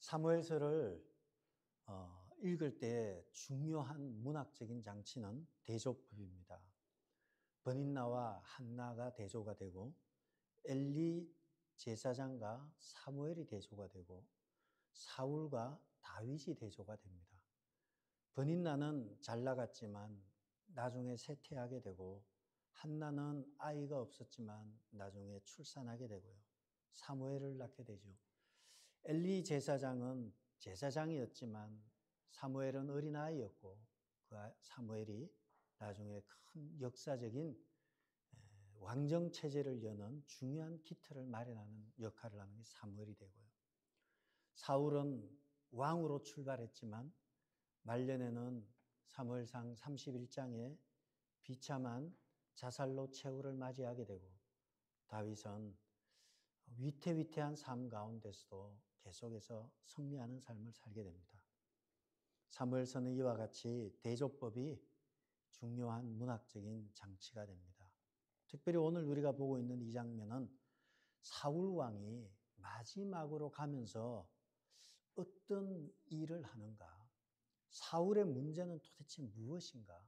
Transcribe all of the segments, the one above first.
사무엘서를 읽을 때 중요한 문학적인 장치는 대조법입니다. 버닌나와 한나가 대조가 되고 엘리 제사장과 사무엘이 대조가 되고 사울과 다윗이 대조가 됩니다. 버닌나는 잘 나갔지만 나중에 쇠퇴하게 되고 한나는 아이가 없었지만 나중에 출산하게 되고요. 사무엘을 낳게 되죠. 엘리 제사장은 제사장이었지만 사무엘은 어린아이였고 그 사무엘이 나중에 큰 역사적인 왕정체제를 여는 중요한 기틀을 마련하는 역할을 하는 게 사무엘이 되고요. 사울은 왕으로 출발했지만 말년에는 사무엘상 31장에 비참한 자살로 최후를 맞이하게 되고 다윗은 위태위태한 삶 가운데서도 계속해서 승리하는 삶을 살게 됩니다. 사무엘서는 이와 같이 대조법이 중요한 문학적인 장치가 됩니다. 특별히 오늘 우리가 보고 있는 이 장면은 사울 왕이 마지막으로 가면서 어떤 일을 하는가? 사울의 문제는 도대체 무엇인가?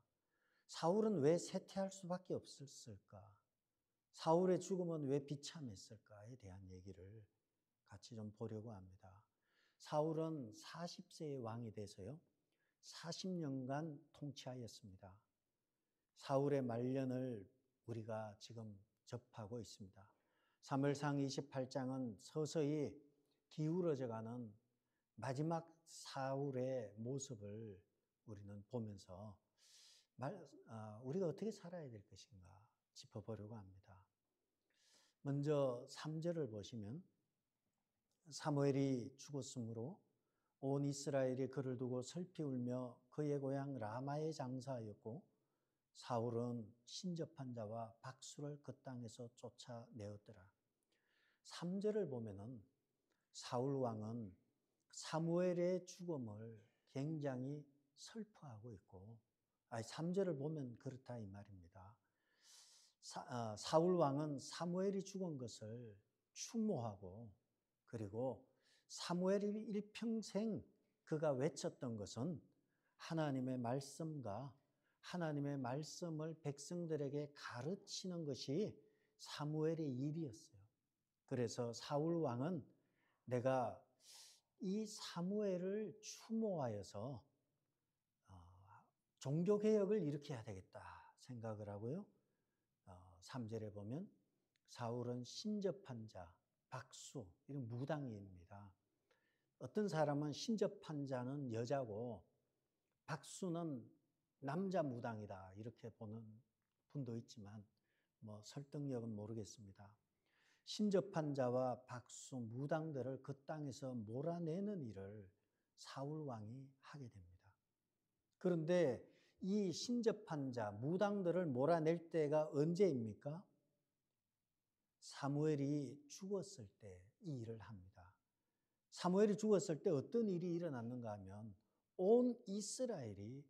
사울은 왜 쇠퇴할 수밖에 없었을까? 사울의 죽음은 왜 비참했을까에 대한 얘기를 같이 좀 보려고 합니다. 사울은 40세의 왕이 돼서요. 40년간 통치하였습니다. 사울의 말년을 우리가 지금 접하고 있습니다. 사무엘상 28장은 서서히 기울어져가는 마지막 사울의 모습을 우리는 보면서 우리가 어떻게 살아야 될 것인가 짚어보려고 합니다. 먼저 3절을 보시면 사무엘이 죽었으므로 온 이스라엘이 그를 두고 슬피 울며 그의 고향 라마에 장사하였고 사울은 신접한 자와 박수를 그 땅에서 쫓아내었더라. 3절을 보면은 사울 왕은 사무엘의 죽음을 굉장히 슬퍼하고 있고 3절을 보면 그렇다 이 말입니다. 사울 왕은 사무엘이 죽은 것을 추모하고 그리고 사무엘이 일평생 그가 외쳤던 것은 하나님의 말씀과 하나님의 말씀을 백성들에게 가르치는 것이 사무엘의 일이었어요. 그래서 사울 왕은 내가 이 사무엘을 추모하여서 종교개혁을 일으켜야 되겠다 생각을 하고요. 3절에 보면 사울은 신접한 자, 박수, 이런 무당입니다. 어떤 사람은 신접한 자는 여자고 박수는 남자 무당이다 이렇게 보는 분도 있지만 설득력은 모르겠습니다. 신접한 자와 박수, 무당들을 그 땅에서 몰아내는 일을 사울 왕이 하게 됩니다. 그런데 이 신접한 자, 무당들을 몰아낼 때가 언제입니까? 사무엘이 죽었을 때 이 일을 합니다. 사무엘이 죽었을 때 어떤 일이 일어났는가 하면 온 이스라엘이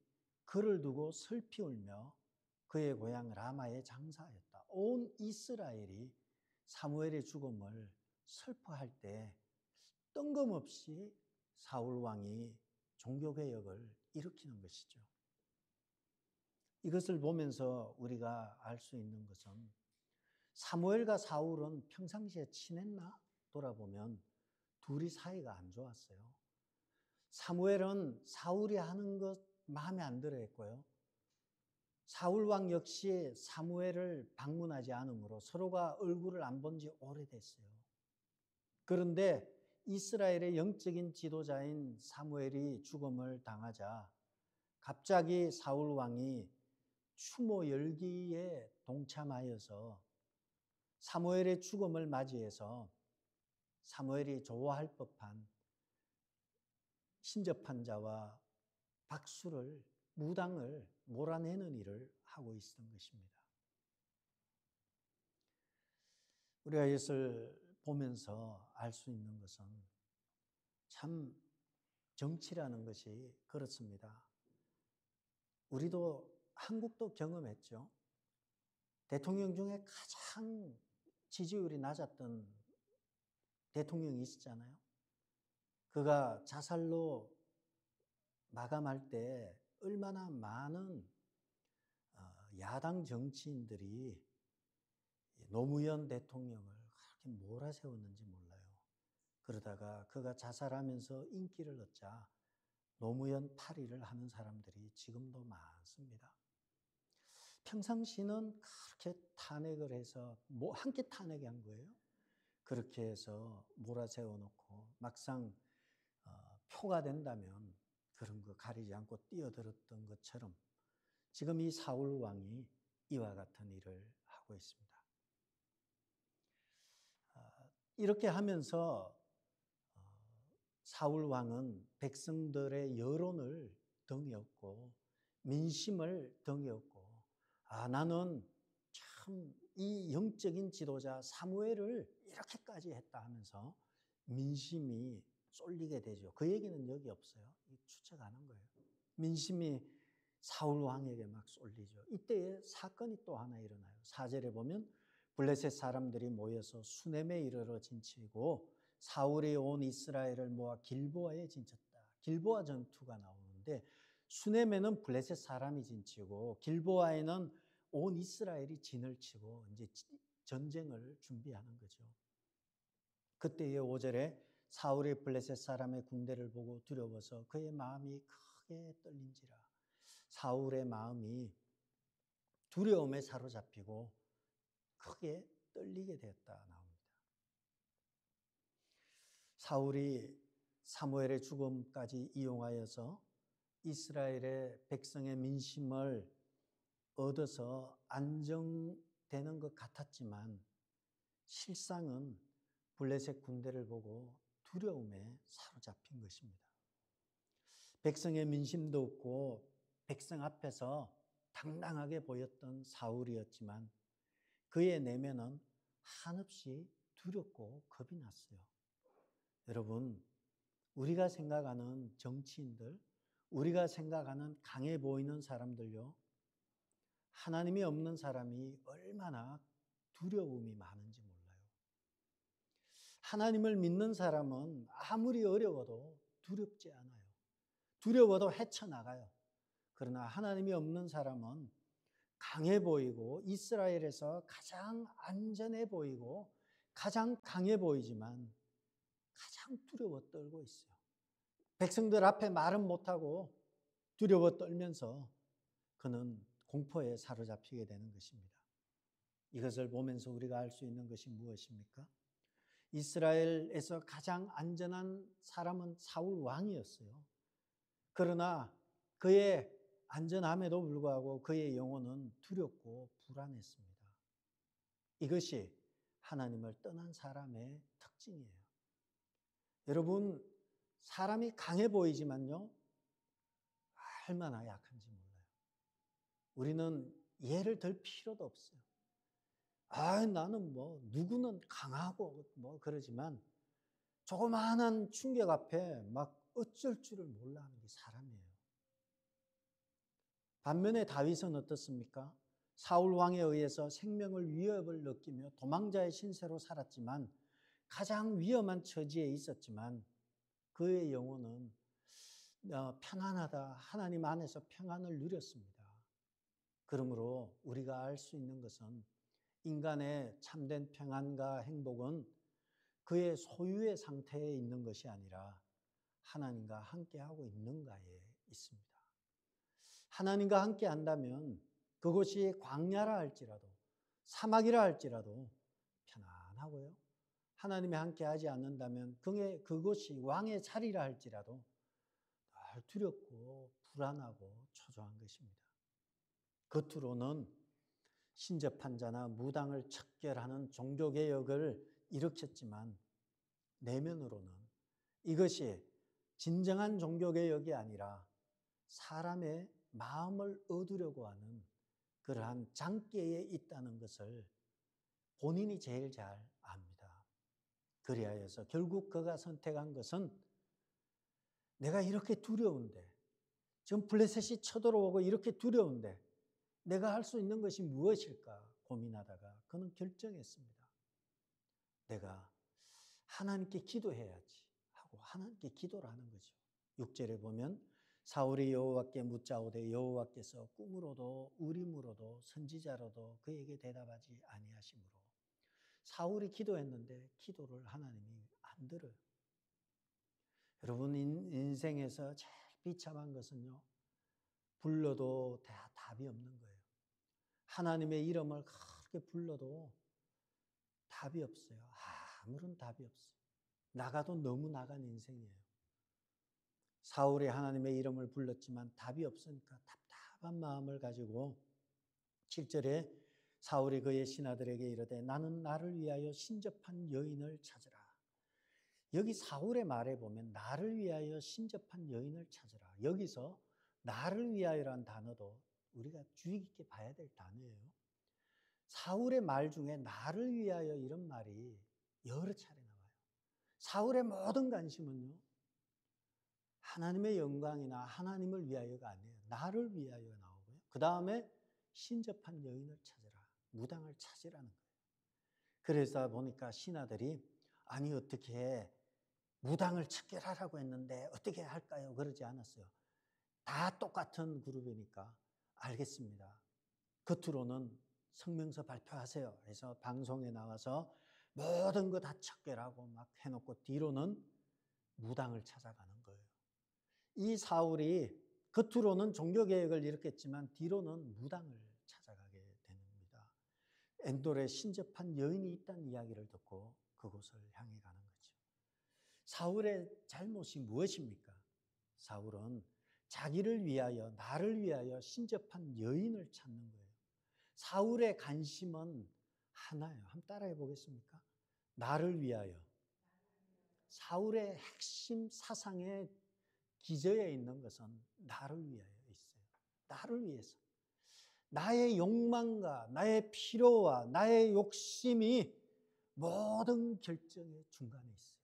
그를 두고 슬피 울며 그의 고향 라마에 장사하였다. 온 이스라엘이 사무엘의 죽음을 슬퍼할 때 뜬금없이 사울 왕이 종교개혁을 일으키는 것이죠. 이것을 보면서 우리가 알 수 있는 것은 사무엘과 사울은 평상시에 친했나? 돌아보면 둘이 사이가 안 좋았어요. 사무엘은 사울이 하는 것 마음에 안 들어 했고요. 사울 왕 역시 사무엘을 방문하지 않으므로 서로가 얼굴을 안 본 지 오래됐어요. 그런데 이스라엘의 영적인 지도자인 사무엘이 죽음을 당하자 갑자기 사울 왕이 추모 열기에 동참하여서 사무엘의 죽음을 맞이해서 사무엘이 좋아할 법한 신접한 자와 박수를, 무당을 몰아내는 일을 하고 있었던 것입니다. 우리가 이것을 보면서 알 수 있는 것은 참 정치라는 것이 그렇습니다. 우리도 한국도 경험했죠. 대통령 중에 가장 지지율이 낮았던 대통령이 있었잖아요. 그가 자살로 마감할 때 얼마나 많은 야당 정치인들이 노무현 대통령을 그렇게 몰아세웠는지 몰라요. 그러다가 그가 자살하면서 인기를 얻자 노무현 파리를 하는 사람들이 지금도 많습니다. 평상시는 그렇게 탄핵을 해서 함께 탄핵한 거예요. 그렇게 해서 몰아세워 놓고 막상 표가 된다면 그런 거 가리지 않고 뛰어들었던 것처럼 지금 이 사울 왕이 이와 같은 일을 하고 있습니다. 이렇게 하면서 사울 왕은 백성들의 여론을 등에업고 민심을 등에업고 나는 참 이 영적인 지도자 사무엘을 이렇게까지 했다 하면서 민심이 쏠리게 되죠. 그 얘기는 여기 없어요. 추측 안 한 거예요. 민심이 사울 왕에게 막 쏠리죠. 이때에 사건이 또 하나 일어나요. 4절에 보면 블레셋 사람들이 모여서 수넴에 이르러 진치고 사울이 온 이스라엘을 모아 길보아에 진쳤다. 길보아 전투가 나오는데 수넴에는 블레셋 사람이 진치고 길보아에는 온 이스라엘이 진을 치고 이제 전쟁을 준비하는 거죠. 그때의 5절에 사울이 블레셋 사람의 군대를 보고 두려워서 그의 마음이 크게 떨린지라. 사울의 마음이 두려움에 사로잡히고 크게 떨리게 되었다 나옵니다. 사울이 사무엘의 죽음까지 이용하여서 이스라엘의 백성의 민심을 얻어서 안정되는 것 같았지만 실상은 블레셋 군대를 보고 두려움에 사로잡힌 것입니다. 백성의 민심도 없고 백성 앞에서 당당하게 보였던 사울이었지만 그의 내면은 한없이 두렵고 겁이 났어요. 여러분, 우리가 생각하는 정치인들, 우리가 생각하는 강해 보이는 사람들요, 하나님이 없는 사람이 얼마나 두려움이 많은지 몰라요. 하나님을 믿는 사람은 아무리 어려워도 두렵지 않아요. 두려워도 헤쳐나가요. 그러나 하나님이 없는 사람은 강해 보이고 이스라엘에서 가장 안전해 보이고 가장 강해 보이지만 가장 두려워 떨고 있어요. 백성들 앞에 말은 못하고 두려워 떨면서 그는 공포에 사로잡히게 되는 것입니다. 이것을 보면서 우리가 알 수 있는 것이 무엇입니까? 이스라엘에서 가장 안전한 사람은 사울 왕이었어요. 그러나 그의 안전함에도 불구하고 그의 영혼은 두렵고 불안했습니다. 이것이 하나님을 떠난 사람의 특징이에요. 여러분, 사람이 강해 보이지만요, 얼마나 약한지 몰라요. 우리는 예를 들 필요도 없어요. 나는 누구는 강하고 그러지만 조그마한 충격 앞에 막 어쩔 줄을 몰라 하는 게 사람이에요. 반면에 다윗은 어떻습니까? 사울 왕에 의해서 생명을 위협을 느끼며 도망자의 신세로 살았지만 가장 위험한 처지에 있었지만 그의 영혼은 편안하다. 하나님 안에서 평안을 누렸습니다. 그러므로 우리가 알 수 있는 것은 인간의 참된 평안과 행복은 그의 소유의 상태에 있는 것이 아니라 하나님과 함께하고 있는가에 있습니다. 하나님과 함께 한다면 그것이 광야라 할지라도 사막이라 할지라도 편안하고요. 하나님이 함께 하지 않는다면 그것이 왕의 자리라 할지라도 늘 두렵고 불안하고 초조한 것입니다. 겉으로는 신접한 자나 무당을 척결하는 종교개혁을 일으켰지만 내면으로는 이것이 진정한 종교개혁이 아니라 사람의 마음을 얻으려고 하는 그러한 장기에 있다는 것을 본인이 제일 잘 압니다. 그리하여서 결국 그가 선택한 것은 내가 이렇게 두려운데 지금 블레셋이 쳐들어오고 이렇게 두려운데 내가 할 수 있는 것이 무엇일까 고민하다가 그는 결정했습니다. 내가 하나님께 기도해야지 하고 하나님께 기도를 하는 거죠. 6절에 보면 사울이 여호와께 묻자오되 여호와께서 꿈으로도 우림으로도 선지자로도 그에게 대답하지 아니하시므로 사울이 기도했는데 기도를 하나님이 안 들어요. 여러분 인생에서 제일 비참한 것은요, 불러도 답이 없는 거예요. 하나님의 이름을 그렇게 불러도 답이 없어요. 아무런 답이 없어요. 나가도 너무 나간 인생이에요. 사울이 하나님의 이름을 불렀지만 답이 없으니까 답답한 마음을 가지고 7절에 사울이 그의 신하들에게 이르되 나는 나를 위하여 신접한 여인을 찾으라. 여기 사울의 말에 보면 나를 위하여 신접한 여인을 찾으라. 여기서 나를 위하여란 단어도 우리가 주의 깊게 봐야 될 단어예요. 사울의 말 중에 나를 위하여 이런 말이 여러 차례 나와요. 사울의 모든 관심은요, 하나님의 영광이나 하나님을 위하여가 아니에요. 나를 위하여 나오고요. 그 다음에 신접한 여인을 찾으라. 무당을 찾으라는 거예요. 그래서 보니까 신하들이 아니 어떻게 무당을 찾기라라고 했는데 어떻게 할까요? 그러지 않았어요. 다 똑같은 그룹이니까 알겠습니다. 겉으로는 성명서 발표하세요. 그래서 방송에 나와서 모든 거 다 척결하고 막 해놓고 뒤로는 무당을 찾아가는 거예요. 이 사울이 겉으로는 종교개혁을 일으켰지만 뒤로는 무당을 찾아가게 됩니다. 엔돌에 신접한 여인이 있다는 이야기를 듣고 그곳을 향해 가는 거죠. 사울의 잘못이 무엇입니까? 사울은 자기를 위하여, 나를 위하여 신접한 여인을 찾는 거예요. 사울의 관심은 하나예요. 한번 따라해 보겠습니까? 나를 위하여. 사울의 핵심 사상에 기저에 있는 것은 나를 위하여 있어요. 나를 위해서. 나의 욕망과 나의 필요와 나의 욕심이 모든 결정의 중간에 있어요.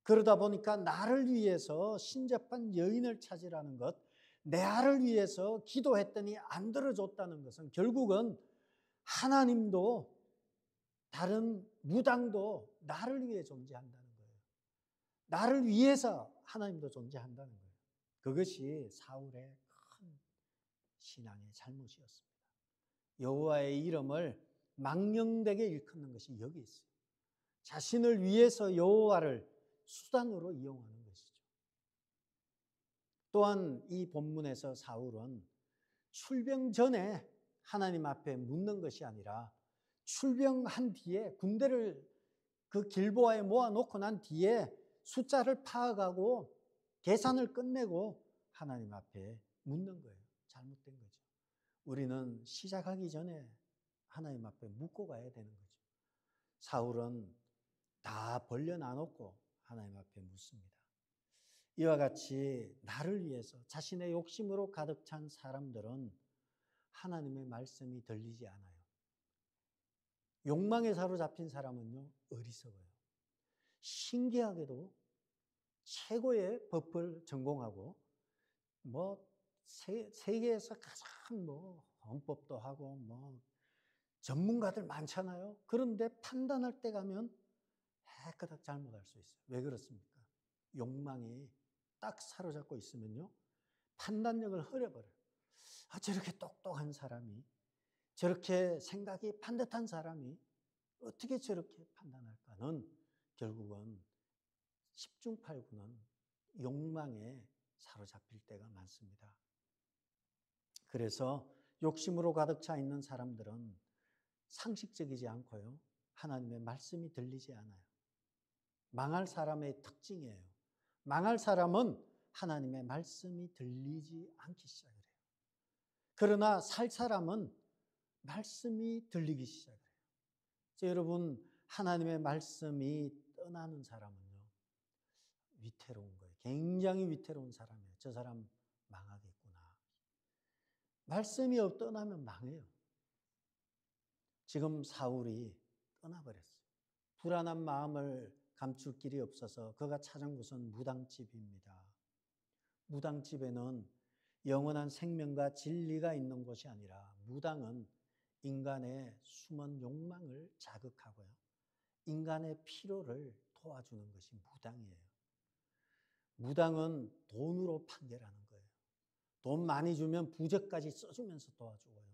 그러다 보니까 나를 위해서 신접한 여인을 찾으라는 것, 내 아를 위해서 기도했더니 안 들어줬다는 것은 결국은 하나님도 다른 무당도 나를 위해 존재한다는 거예요. 나를 위해서 하나님도 존재한다는 거예요. 그것이 사울의 큰 신앙의 잘못이었습니다. 여호와의 이름을 망령되게 일컫는 것이 여기 있어요. 자신을 위해서 여호와를 수단으로 이용하는 것이죠. 또한 이 본문에서 사울은 출병 전에 하나님 앞에 묻는 것이 아니라 출병한 뒤에 군대를 그 길보아에 모아놓고 난 뒤에 숫자를 파악하고 계산을 끝내고 하나님 앞에 묻는 거예요. 잘못된 거죠. 우리는 시작하기 전에 하나님 앞에 묻고 가야 되는 거죠. 사울은 다 벌려놔놓고 하나님 앞에 묻습니다. 이와 같이 나를 위해서 자신의 욕심으로 가득 찬 사람들은 하나님의 말씀이 들리지 않아요. 욕망에 사로잡힌 사람은요, 어리석어요. 신기하게도 최고의 법을 전공하고 세계에서 가장 헌법도 하고 전문가들 많잖아요. 그런데 판단할 때 가면 깨끗하게 잘못할 수 있어요. 왜 그렇습니까? 욕망이 딱 사로잡고 있으면요, 판단력을 흐려버려요. 저렇게 똑똑한 사람이, 저렇게 생각이 반듯한 사람이 어떻게 저렇게 판단할까는 결국은 10중 8구는 욕망에 사로잡힐 때가 많습니다. 그래서 욕심으로 가득 차 있는 사람들은 상식적이지 않고요, 하나님의 말씀이 들리지 않아요. 망할 사람의 특징이에요. 망할 사람은 하나님의 말씀이 들리지 않기 시작을 해요. 그러나 살 사람은 말씀이 들리기 시작을 해요. 여러분, 하나님의 말씀이 떠나는 사람은요, 위태로운 거예요. 굉장히 위태로운 사람이에요. 저 사람 망하겠구나. 말씀이 떠나면 망해요. 지금 사울이 떠나버렸어요. 불안한 마음을 감출 길이 없어서 그가 찾은 곳은 무당집입니다. 무당집에는 영원한 생명과 진리가 있는 곳이 아니라 무당은 인간의 숨은 욕망을 자극하고요, 인간의 필요를 도와주는 것이 무당이에요. 무당은 돈으로 판결하는 거예요. 돈 많이 주면 부적까지 써주면서 도와주고요.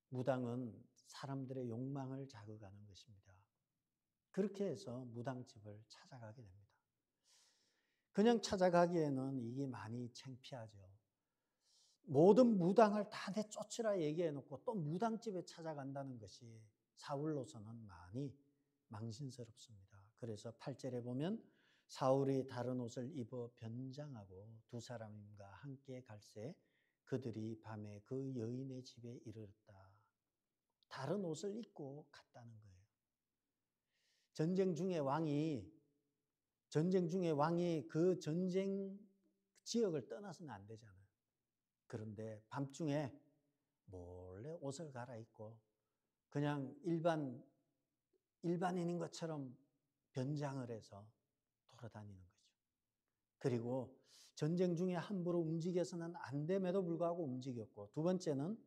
무당은 사람들의 욕망을 자극하는 것입니다. 그렇게 해서 무당집을 찾아가게 됩니다. 그냥 찾아가기에는 이게 많이 창피하죠. 모든 무당을 다 내쫓으라 얘기해놓고 또 무당집에 찾아간다는 것이 사울로서는 많이 망신스럽습니다. 그래서 8절에 보면 사울이 다른 옷을 입어 변장하고 두 사람과 함께 갈새 그들이 밤에 그 여인의 집에 이르렀다. 다른 옷을 입고 갔다는 거예요. 전쟁 중에 왕이 그 전쟁 지역을 떠나서는 안 되잖아요. 그런데 밤중에 몰래 옷을 갈아입고 그냥 일반인인 것처럼 변장을 해서 돌아다니는 거죠. 그리고 전쟁 중에 함부로 움직여서는 안 됨에도 불구하고 움직였고, 두 번째는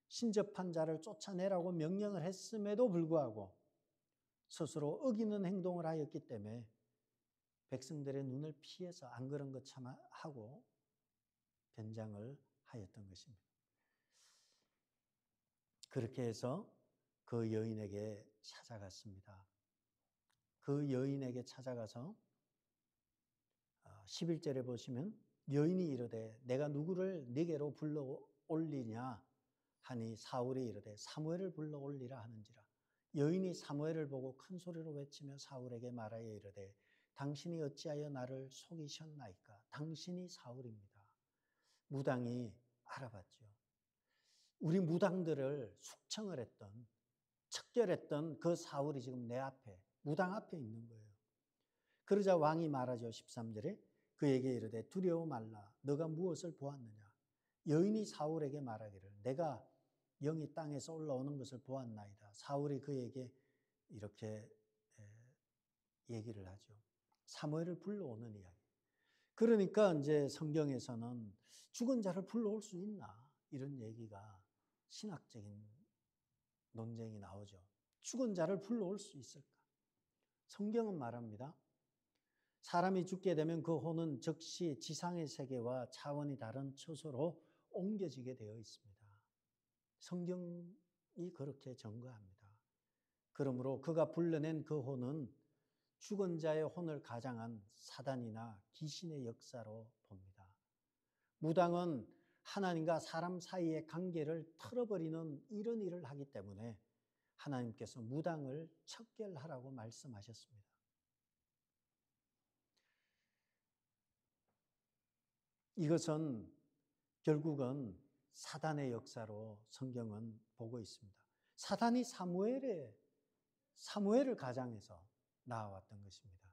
신접한 자를 쫓아내라고 명령을 했음에도 불구하고 스스로 어기는 행동을 하였기 때문에 백성들의 눈을 피해서 안 그런 것처럼 하고 변장을 하였던 것입니다. 그렇게 해서 그 여인에게 찾아갔습니다. 그 여인에게 찾아가서 11절에 보시면 여인이 이르되 내가 누구를 네게로 불러 올리냐 하니 사울이 이르되 사무엘을 불러 올리라 하는지라. 여인이 사무엘을 보고 큰 소리로 외치며 사울에게 말하여 이르되 당신이 어찌하여 나를 속이셨나이까. 당신이 사울입니다. 무당이 알아봤죠. 우리 무당들을 숙청을 했던, 척결했던 그 사울이 지금 내 앞에, 무당 앞에 있는 거예요. 그러자 왕이 말하죠. 13절에 그에게 이르되 두려워 말라. 너가 무엇을 보았느냐. 여인이 사울에게 말하기를 내가 영이 땅에서 올라오는 것을 보았나이다. 사울이 그에게 이렇게 얘기를 하죠. 사무엘을 불러오는 이야기. 그러니까 이제 성경에서는 죽은 자를 불러올 수 있나? 이런 얘기가 신학적인 논쟁이 나오죠. 죽은 자를 불러올 수 있을까? 성경은 말합니다. 사람이 죽게 되면 그 혼은 즉시 지상의 세계와 차원이 다른 처소로 옮겨지게 되어 있습니다. 성경이 그렇게 증거합니다. 그러므로 그가 불러낸 그 혼은 죽은 자의 혼을 가장한 사단이나 귀신의 역사로 봅니다. 무당은 하나님과 사람 사이의 관계를 틀어버리는 이런 일을 하기 때문에 하나님께서 무당을 척결하라고 말씀하셨습니다. 이것은 결국은 사단의 역사로 성경은 보고 있습니다. 사단이 사무엘을 가장해서 나와왔던 것입니다.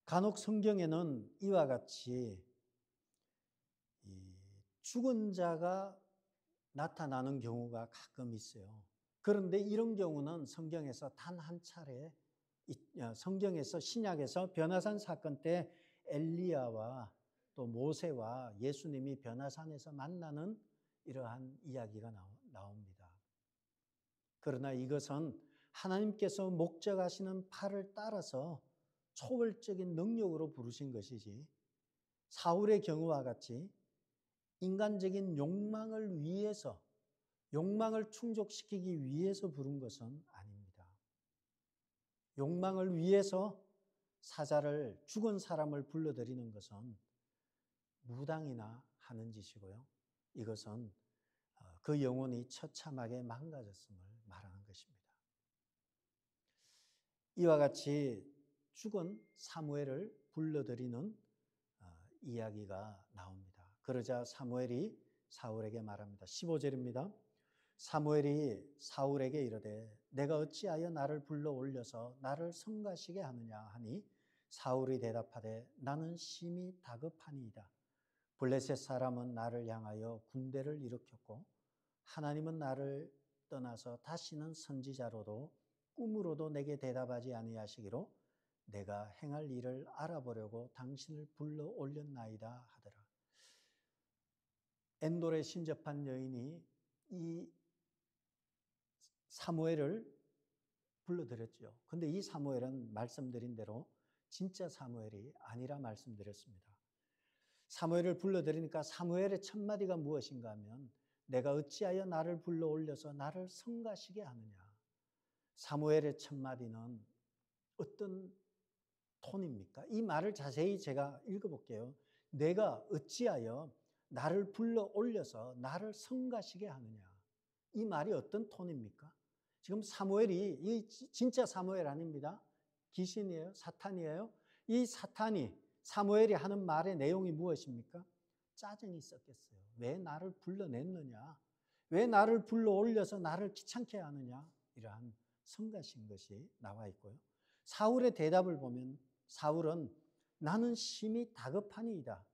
간혹 성경에는 이와 같이 죽은 자가 나타나는 경우가 가끔 있어요. 그런데 이런 경우는 성경에서 단 한 차례, 성경에서 신약에서 변화산 사건 때 엘리야와 또 모세와 예수님이 변화산에서 만나는 이러한 이야기가 나옵니다. 그러나 이것은 하나님께서 목적하시는 팔을 따라서 초월적인 능력으로 부르신 것이지 사울의 경우와 같이 인간적인 욕망을 위해서, 욕망을 충족시키기 위해서 부른 것은 아닙니다. 욕망을 위해서 사자를, 죽은 사람을 불러들이는 것은 무당이나 하는 짓이고요. 이것은 그 영혼이 처참하게 망가졌음을 말하는 것입니다. 이와 같이 죽은 사무엘을 불러들이는 이야기가 나옵니다. 그러자 사무엘이 사울에게 말합니다. 15절입니다. 사무엘이 사울에게 이르되 내가 어찌하여 나를 불러 올려서 나를 성가시게 하느냐 하니 사울이 대답하되 나는 심히 다급하니이다. 블레셋 사람은 나를 향하여 군대를 일으켰고 하나님은 나를 떠나서 다시는 선지자로도 꿈으로도 내게 대답하지 아니하시기로 내가 행할 일을 알아보려고 당신을 불러 올렸나이다 하더라. 엔돌에 신접한 여인이 이 사무엘을 불러들였죠. 근데 이 사무엘은 말씀드린 대로 진짜 사무엘이 아니라 말씀드렸습니다. 사무엘을 불러들이니까 사무엘의 첫 마디가 무엇인가 하면 내가 어찌하여 나를 불러 올려서 나를 성가시게 하느냐. 사무엘의 첫 마디는 어떤 톤입니까? 이 말을 자세히 제가 읽어볼게요. 내가 어찌하여 나를 불러 올려서 나를 성가시게 하느냐. 이 말이 어떤 톤입니까? 지금 사무엘이 이 진짜 사무엘 아닙니다. 귀신이에요? 사탄이에요? 이 사탄이 사무엘이 하는 말의 내용이 무엇입니까? 짜증이 있었겠어요. 왜 나를 불러냈느냐? 왜 나를 불러 올려서 나를 귀찮게 하느냐? 이러한 성가신 것이 나와 있고요. 사울의 대답을 보면 사울은 나는 심히 다급하니이다.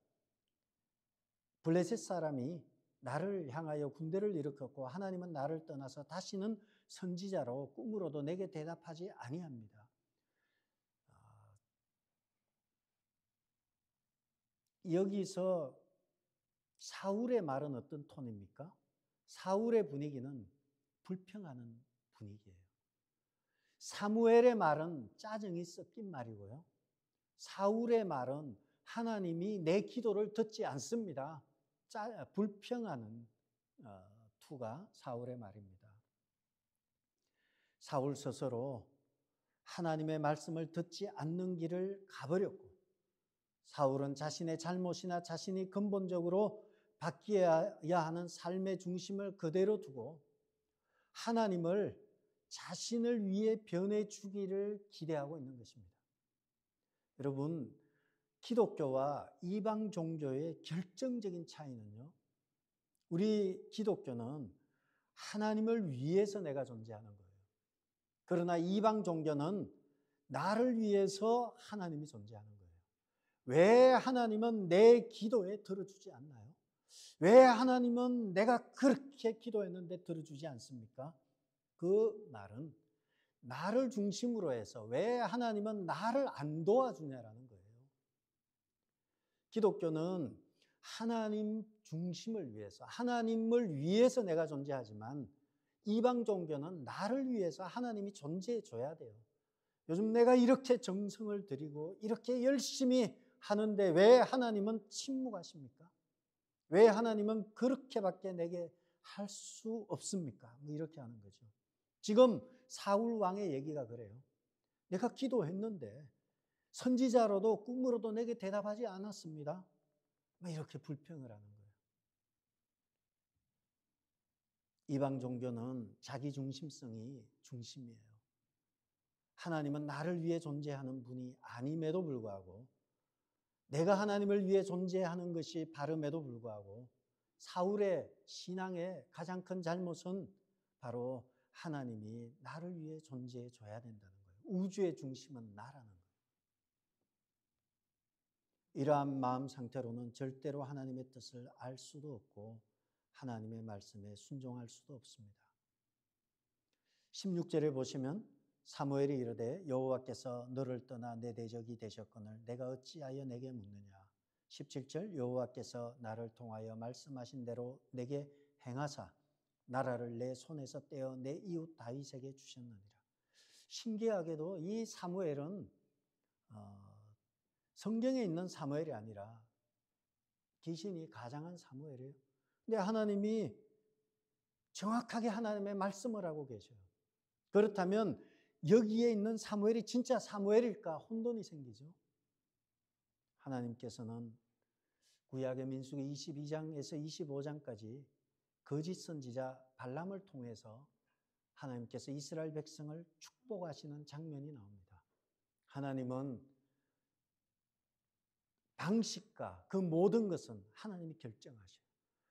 블레셋 사람이 나를 향하여 군대를 일으켰고 하나님은 나를 떠나서 다시는 선지자로 꿈으로도 내게 대답하지 아니합니다. 여기서 사울의 말은 어떤 톤입니까? 사울의 분위기는 불평하는 분위기예요. 사무엘의 말은 짜증이 섞인 말이고요. 사울의 말은 하나님이 내 기도를 듣지 않습니다. 불평하는 투가 사울의 말입니다. 사울 스스로 하나님의 말씀을 듣지 않는 길을 가버렸고 사울은 자신의 잘못이나 자신이 근본적으로 바뀌어야 하는 삶의 중심을 그대로 두고 하나님을 자신을 위해 변해주기를 기대하고 있는 것입니다. 여러분, 기독교와 이방 종교의 결정적인 차이는요, 우리 기독교는 하나님을 위해서 내가 존재하는 거예요. 그러나 이방 종교는 나를 위해서 하나님이 존재하는 거예요. 왜 하나님은 내 기도에 들어주지 않나요? 왜 하나님은 내가 그렇게 기도했는데 들어주지 않습니까? 그 말은 나를 중심으로 해서 왜 하나님은 나를 안 도와주냐라는 거예요. 기독교는 하나님 중심을 위해서, 하나님을 위해서 내가 존재하지만 이방 종교는 나를 위해서 하나님이 존재해 줘야 돼요. 요즘 내가 이렇게 정성을 들이고 이렇게 열심히 하는데 왜 하나님은 침묵하십니까? 왜 하나님은 그렇게밖에 내게 할 수 없습니까? 이렇게 하는 거죠. 지금 사울 왕의 얘기가 그래요. 내가 기도했는데 선지자로도 꿈으로도 내게 대답하지 않았습니다. 이렇게 불평을 하는 거예요. 이방 종교는 자기 중심성이 중심이에요. 하나님은 나를 위해 존재하는 분이 아님에도 불구하고 내가 하나님을 위해 존재하는 것이 바름에도 불구하고 사울의 신앙의 가장 큰 잘못은 바로 하나님이 나를 위해 존재해 줘야 된다는 거예요. 우주의 중심은 나라는 거예요. 이러한 마음 상태로는 절대로 하나님의 뜻을 알 수도 없고 하나님의 말씀에 순종할 수도 없습니다. 16절을 보시면 사무엘이 이르되 여호와께서 너를 떠나 내 대적이 되셨거늘 내가 어찌하여 내게 묻느냐. 17절 여호와께서 나를 통하여 말씀하신 대로 내게 행하사 나라를 내 손에서 떼어 내 이웃 다윗에게 주셨느니라. 신기하게도 이 사무엘은 성경에 있는 사무엘이 아니라 귀신이 가장한 사무엘이에요. 근데 하나님이 정확하게 하나님의 말씀을 하고 계셔요. 그렇다면 여기에 있는 사무엘이 진짜 사무엘일까 혼돈이 생기죠. 하나님께서는 구약의 민수기 22장에서 25장까지 거짓 선지자 발람을 통해서 하나님께서 이스라엘 백성을 축복하시는 장면이 나옵니다. 하나님은 방식과 그 모든 것은 하나님이 결정하셔요.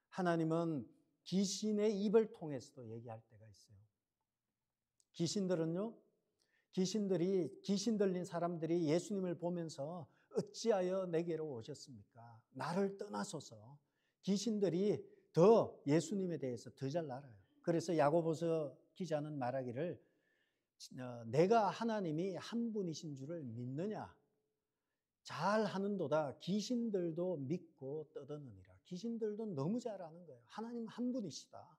하나님은 귀신의 입을 통해서도 얘기할 때가 있어요. 귀신들은요, 귀신 들린 사람들이 예수님을 보면서 어찌하여 내게로 오셨습니까? 나를 떠나소서. 귀신들이 더 예수님에 대해서 더 잘 알아요. 그래서 야고보서 기자는 말하기를 내가 하나님이 한 분이신 줄을 믿느냐? 잘하는도다 귀신들도 믿고 떠드느니라. 귀신들도 너무 잘 아는 거예요. 하나님 한 분이시다.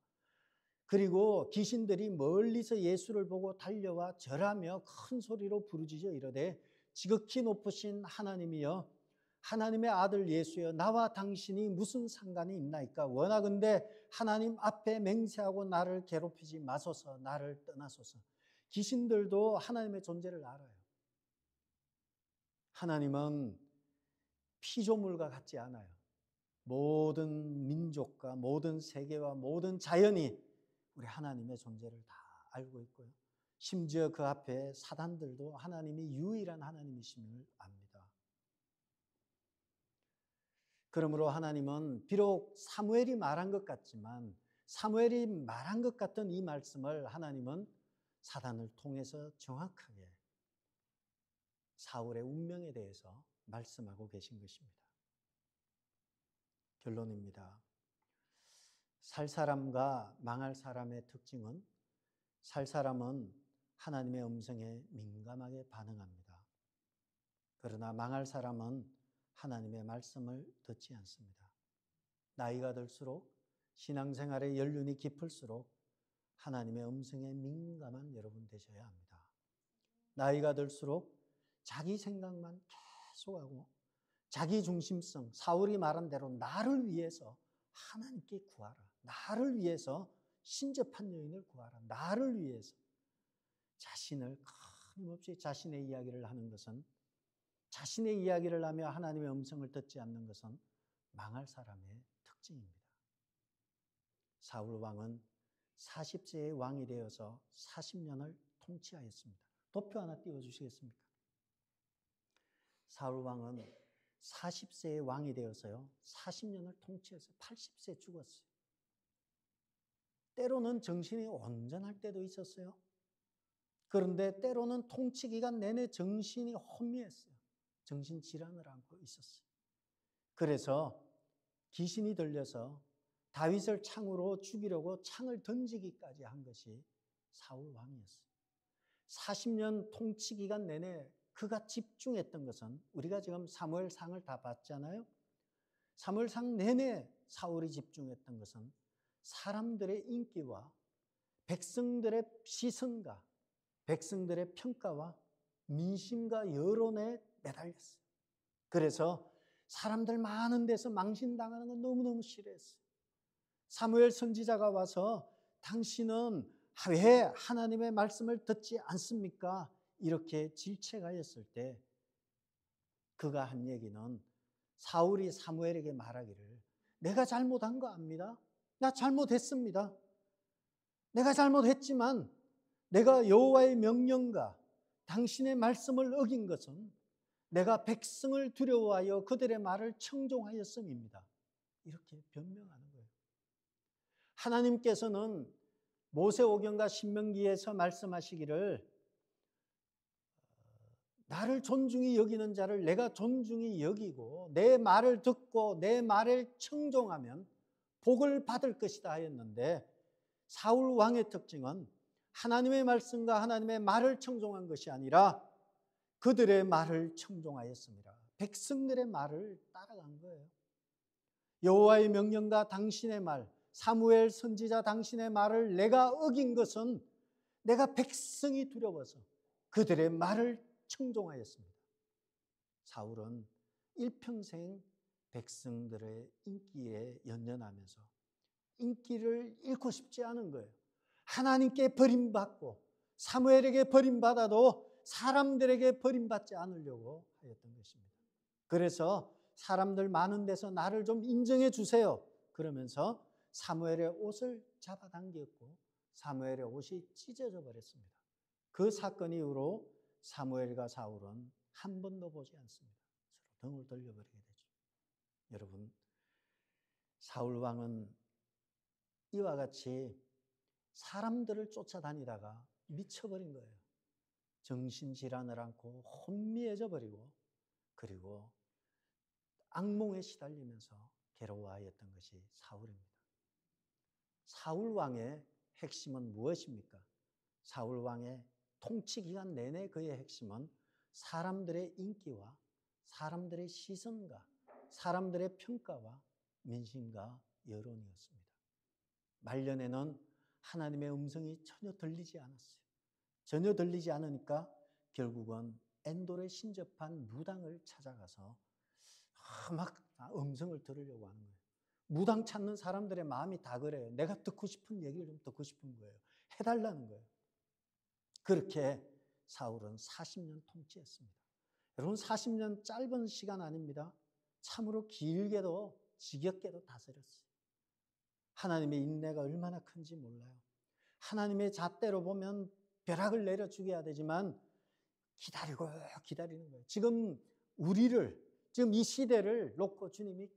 그리고 귀신들이 멀리서 예수를 보고 달려와 절하며 큰 소리로 부르짖어 이르되 지극히 높으신 하나님이여 하나님의 아들 예수여 나와 당신이 무슨 상관이 있나이까 원하건대 하나님 앞에 맹세하고 나를 괴롭히지 마소서 나를 떠나소서. 귀신들도 하나님의 존재를 알아요. 하나님은 피조물과 같지 않아요. 모든 민족과 모든 세계와 모든 자연이 우리 하나님의 존재를 다 알고 있고요. 심지어 그 앞에 사단들도 하나님이 유일한 하나님이심을 압니다. 그러므로 하나님은 비록 사무엘이 말한 것 같지만 사무엘이 말한 것 같던 이 말씀을 하나님은 사단을 통해서 정확하게 사울의 운명에 대해서 말씀하고 계신 것입니다. 결론입니다. 살 사람과 망할 사람의 특징은 살 사람은 하나님의 음성에 민감하게 반응합니다. 그러나 망할 사람은 하나님의 말씀을 듣지 않습니다. 나이가 들수록 신앙생활의 연륜이 깊을수록 하나님의 음성에 민감한 여러분 되셔야 합니다. 나이가 들수록 자기 생각만 계속하고 자기 중심성, 사울이 말한 대로 나를 위해서 하나님께 구하라. 나를 위해서 신접한 여인을 구하라. 나를 위해서 자신을 끊임없이 자신의 이야기를 하는 것은 자신의 이야기를 하며 하나님의 음성을 듣지 않는 것은 망할 사람의 특징입니다. 사울 왕은 40세의 왕이 되어서 40년을 통치하였습니다. 도표 하나 띄워주시겠습니까? 사울 왕은 40세의 왕이 되어서요 40년을 통치해서 80세 죽었어요. 때로는 정신이 온전할 때도 있었어요. 그런데 때로는 통치 기간 내내 정신이 혼미했어요. 정신질환을 앓고 있었어요. 그래서 귀신이 들려서 다윗을 창으로 죽이려고 창을 던지기까지 한 것이 사울 왕이었어요. 40년 통치 기간 내내 그가 집중했던 것은 우리가 지금 사무엘상을 다 봤잖아요. 사무엘상 내내 사울이 집중했던 것은 사람들의 인기와 백성들의 시선과 백성들의 평가와 민심과 여론에 매달렸어요. 그래서 사람들 많은 데서 망신당하는 건 너무너무 싫어했어요. 사무엘 선지자가 와서 당신은 왜 하나님의 말씀을 듣지 않습니까? 이렇게 질책하였을 때 그가 한 얘기는 사울이 사무엘에게 말하기를 내가 잘못한 거 압니다. 나 잘못했습니다. 내가 잘못했지만 내가 여호와의 명령과 당신의 말씀을 어긴 것은 내가 백성을 두려워하여 그들의 말을 청종하였음입니다. 이렇게 변명하는 거예요. 하나님께서는 모세오경과 신명기에서 말씀하시기를 나를 존중히 여기는 자를 내가 존중히 여기고 내 말을 듣고 내 말을 청종하면 복을 받을 것이다 하였는데 사울 왕의 특징은 하나님의 말씀과 하나님의 말을 청종한 것이 아니라 그들의 말을 청종하였습니다. 백성들의 말을 따라간 거예요. 여호와의 명령과 당신의 말, 사무엘 선지자 당신의 말을 내가 어긴 것은 내가 백성이 두려워서 그들의 말을 청종하였습니다. 사울은 일평생 백성들의 인기에 연연하면서 인기를 잃고 싶지 않은 거예요. 하나님께 버림받고 사무엘에게 버림받아도 사람들에게 버림받지 않으려고 하였던 것입니다. 그래서 사람들 많은 데서 나를 좀 인정해 주세요. 그러면서 사무엘의 옷을 잡아당겼고 사무엘의 옷이 찢어져 버렸습니다. 그 사건 이후로 사무엘과 사울은 한 번도 보지 않습니다. 서로 등을 돌려버리게 되죠. 여러분, 사울 왕은 이와 같이 사람들을 쫓아다니다가 미쳐버린 거예요. 정신질환을 앓고 혼미해져 버리고 그리고 악몽에 시달리면서 괴로워하였던 것이 사울입니다. 사울 왕의 핵심은 무엇입니까? 사울 왕의 통치 기간 내내 그의 핵심은 사람들의 인기와 사람들의 시선과 사람들의 평가와 민심과 여론이었습니다. 말년에는 하나님의 음성이 전혀 들리지 않았어요. 전혀 들리지 않으니까 결국은 엔돌에 신접한 무당을 찾아가서 막 음성을 들으려고 하는 거예요. 무당 찾는 사람들의 마음이 다 그래요. 내가 듣고 싶은 얘기를 좀 듣고 싶은 거예요. 해달라는 거예요. 그렇게 사울은 40년 통치했습니다. 여러분 40년 짧은 시간 아닙니다. 참으로 길게도 지겹게도 다스렸어요. 하나님의 인내가 얼마나 큰지 몰라요. 하나님의 잣대로 보면 벼락을 내려 죽여야 되지만 기다리고 기다리는 거예요. 지금 이 시대를 놓고 주님이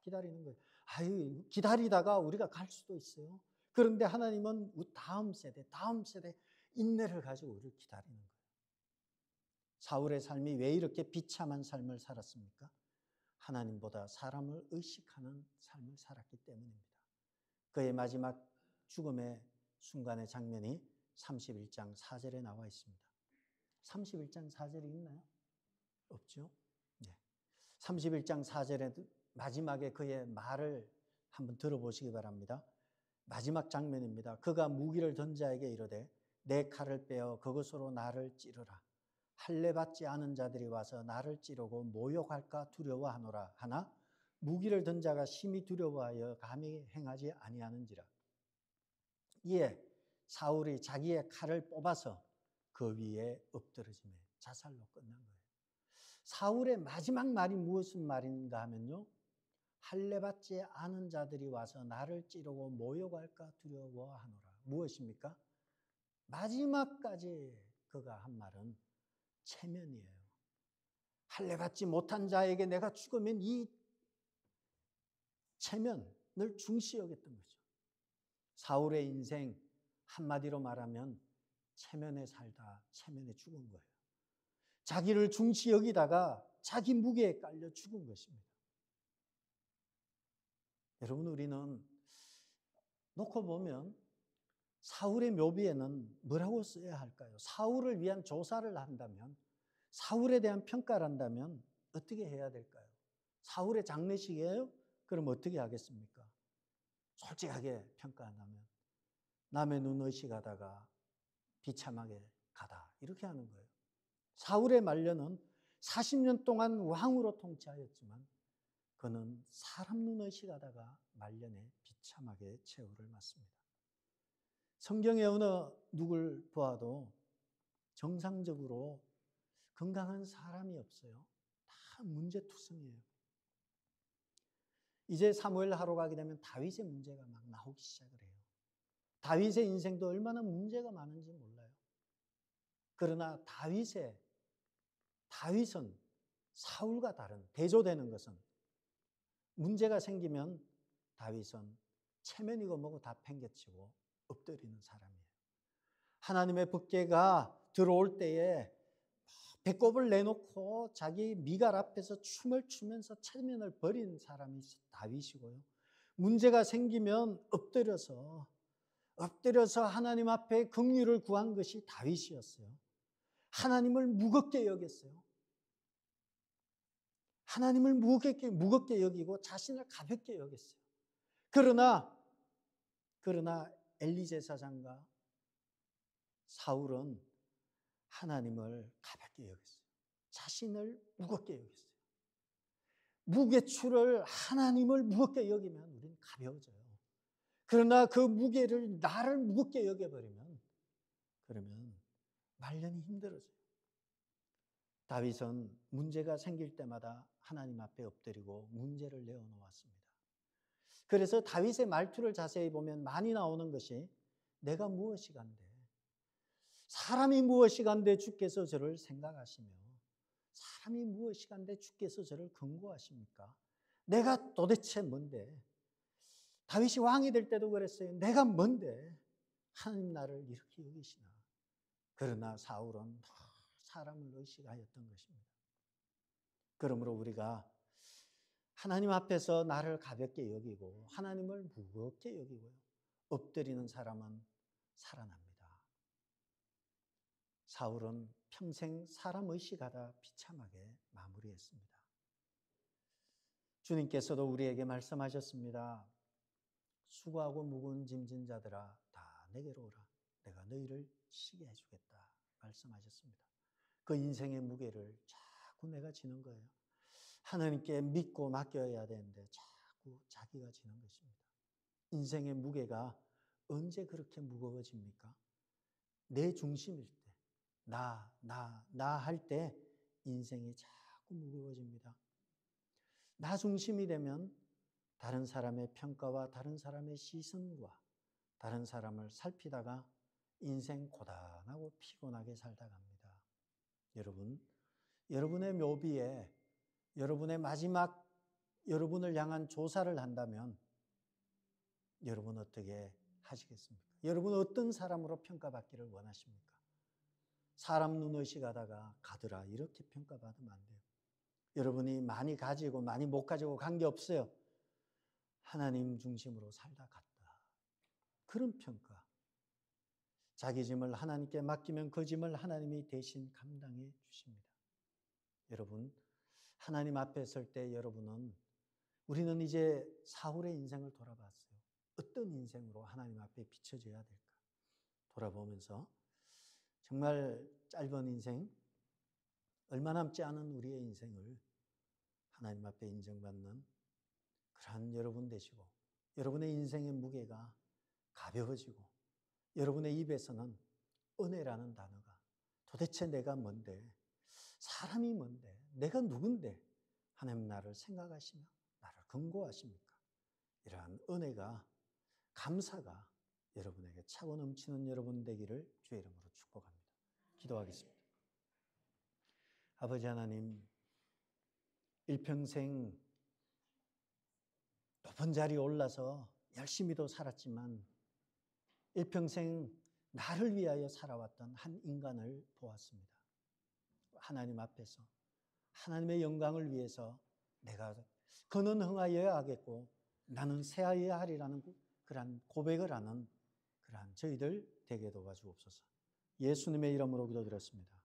기다리는 거예요. 아유, 기다리다가 우리가 갈 수도 있어요. 그런데 하나님은 다음 세대 인내를 가지고 우리를 기다리는 거예요. 사울의 삶이 왜 이렇게 비참한 삶을 살았습니까? 하나님보다 사람을 의식하는 삶을 살았기 때문입니다. 그의 마지막 죽음의 순간의 장면이 31장 4절에 나와 있습니다. 31장 4절이 있나요? 없죠? 네. 31장 4절에 마지막에 그의 말을 한번 들어보시기 바랍니다. 마지막 장면입니다. 그가 무기를 든 자에게 이르되 내 칼을 빼어 그것으로 나를 찌르라. 할례 받지 않은 자들이 와서 나를 찌르고 모욕할까 두려워하노라 하나 무기를 든 자가 심히 두려워하여 감히 행하지 아니하는지라. 이에 사울이 자기의 칼을 뽑아서 그 위에 엎드러짐에 자살로 끝난 거예요. 사울의 마지막 말이 무슨 말인가 하면요. 할례 받지 않은 자들이 와서 나를 찌르고 모욕할까 두려워하노라. 무엇입니까? 마지막까지 그가 한 말은 체면이에요. 할례 받지 못한 자에게 내가 죽으면 이 체면을 중시 여겼던 거죠. 사울의 인생 한마디로 말하면 체면에 살다 체면에 죽은 거예요. 자기를 중시 여기다가 자기 무게에 깔려 죽은 것입니다. 여러분 우리는 놓고 보면 사울의 묘비에는 뭐라고 써야 할까요? 사울을 위한 조사를 한다면 사울에 대한 평가를 한다면 어떻게 해야 될까요? 사울의 장례식이에요? 그럼 어떻게 하겠습니까? 솔직하게 평가한다면 남의 눈 의식하다가 비참하게 가다 이렇게 하는 거예요. 사울의 말년은 40년 동안 왕으로 통치하였지만 그는 사람 눈 의식하다가 말년에 비참하게 최후를 맞습니다. 성경에 어느 누굴 보아도 정상적으로 건강한 사람이 없어요. 다 문제투성이에요. 이제 사무엘 하러 가게 되면 다윗의 문제가 막 나오기 시작을 해요. 다윗의 인생도 얼마나 문제가 많은지 몰라요. 그러나 다윗은 사울과 다른 대조되는 것은 문제가 생기면 다윗은 체면이고 뭐고 다 팽개치고 엎드리는 사람이에요. 하나님의 법궤가 들어올 때에 배꼽을 내놓고 자기 미갈 앞에서 춤을 추면서 체면을 버린 사람이 다윗이고요. 문제가 생기면 엎드려서 하나님 앞에 긍휼을 구한 것이 다윗이었어요. 하나님을 무겁게 여겼어요. 하나님을 무겁게 여기고 자신을 가볍게 여겼어요. 그러나 엘리 제사장과 사울은 하나님을 가볍게 여겼어요. 자신을 무겁게 여겼어요. 무게추를 하나님을 무겁게 여기면 우리는 가벼워져요. 그러나 그 무게를 나를 무겁게 여겨버리면 그러면 말년이 힘들어져요. 다윗은 문제가 생길 때마다 하나님 앞에 엎드리고 문제를 내어놓았습니다. 그래서 다윗의 말투를 자세히 보면 많이 나오는 것이 내가 무엇이간데 사람이 무엇이간데 주께서 저를 생각하시며 사람이 무엇이간데 주께서 저를 긍고하십니까? 내가 도대체 뭔데? 다윗이 왕이 될 때도 그랬어요. 내가 뭔데? 하나님 나를 이렇게 여기시나? 그러나 사울은 사람을 의식하였던 것입니다. 그러므로 우리가 하나님 앞에서 나를 가볍게 여기고 하나님을 무겁게 여기고요. 엎드리는 사람은 살아납니다. 사울은 평생 사람 의식하다 비참하게 마무리했습니다. 주님께서도 우리에게 말씀하셨습니다. 수고하고 무거운 짐진 자들아 다 내게로 오라. 내가 너희를 쉬게 해주겠다 말씀하셨습니다. 그 인생의 무게를 자꾸 내가 지는 거예요. 하나님께 믿고 맡겨야 되는데 자꾸 자기가 지는 것입니다. 인생의 무게가 언제 그렇게 무거워집니까? 내 중심일 때, 나 할 때 인생이 자꾸 무거워집니다. 나 중심이 되면 다른 사람의 평가와 다른 사람의 시선과 다른 사람을 살피다가 인생 고단하고 피곤하게 살다 갑니다. 여러분, 여러분의 묘비에 여러분의 마지막 여러분을 향한 조사를 한다면 여러분 어떻게 하시겠습니까? 여러분 어떤 사람으로 평가받기를 원하십니까? 사람 눈의식하다가 가더라 이렇게 평가받으면 안 돼요. 여러분이 많이 가지고 많이 못 가지고 관계없어요. 하나님 중심으로 살다 갔다. 그런 평가. 자기 짐을 하나님께 맡기면 그 짐을 하나님이 대신 감당해 주십니다. 여러분, 하나님 앞에 설 때 여러분은 우리는 이제 사울의 인생을 돌아봤어요. 어떤 인생으로 하나님 앞에 비춰져야 될까? 돌아보면서 정말 짧은 인생, 얼마 남지 않은 우리의 인생을 하나님 앞에 인정받는 그런 여러분 되시고 여러분의 인생의 무게가 가벼워지고 여러분의 입에서는 은혜라는 단어가 도대체 내가 뭔데, 사람이 뭔데, 내가 누군데 하나님 나를 생각하시며 나를 긍고하십니까? 이러한 은혜가, 감사가 여러분에게 차고 넘치는 여러분 되기를 주의 이름으로 축복합니다. 기도하겠습니다. 아버지 하나님, 일평생 높은 자리에 올라서 열심히도 살았지만 일평생 나를 위하여 살아왔던 한 인간을 보았습니다. 하나님 앞에서 하나님의 영광을 위해서 내가 그는 흥하여야 하겠고 나는 쇠하여야 하리라는 그러한 고백을 하는 그러한 저희들 되게 도와주옵소서. 예수님의 이름으로 기도드렸습니다.